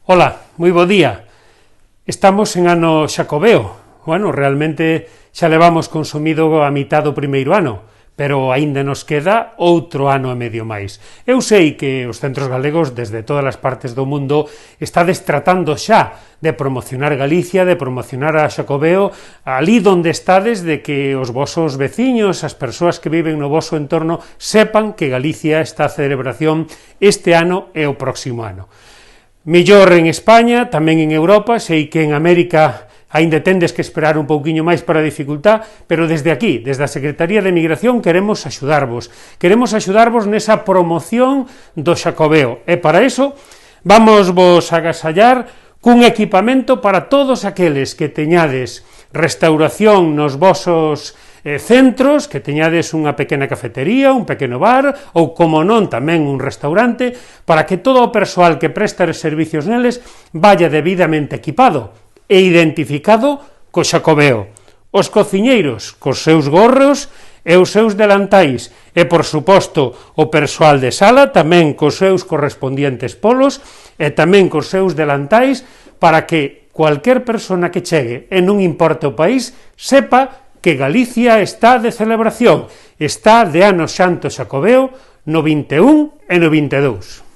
Ola, moi bo día. Estamos en ano xacobeo. Bueno, realmente xa levamos consumido a mitad do primeiro ano, pero aínda nos queda outro ano e medio máis. Eu sei que os centros galegos desde todas as partes do mundo estades tratando xa de promocionar Galicia, de promocionar a Xacobeo, ali donde estades, de que os vosos veciños, as persoas que viven no voso entorno, sepan que Galicia está a celebración este ano e o próximo ano. Mellor en España, tamén en Europa, sei que en América aínda tendes que esperar un pouquiño máis para a dificultad, pero desde aquí, desde a Secretaría de Migración, queremos axudarvos nesa promoción do Xacobeo, e para iso vamos vos agasallar cun equipamento para todos aqueles que teñades restauración nos vosos centros, que teñades unha pequena cafetería, un pequeno bar, ou, como non, tamén un restaurante, para que todo o persoal que presta os servicios neles vaya debidamente equipado e identificado co Xacobeo. Os cociñeiros cos seus gorros e os seus delantais, e, por suposto, o persoal de sala tamén cos seus correspondientes polos e tamén cos seus delantais, para que cualquier persona que chegue, e non importa o país, sepa que Galicia está de celebración, está de ano xanto Xacobeo no 21 e no 22.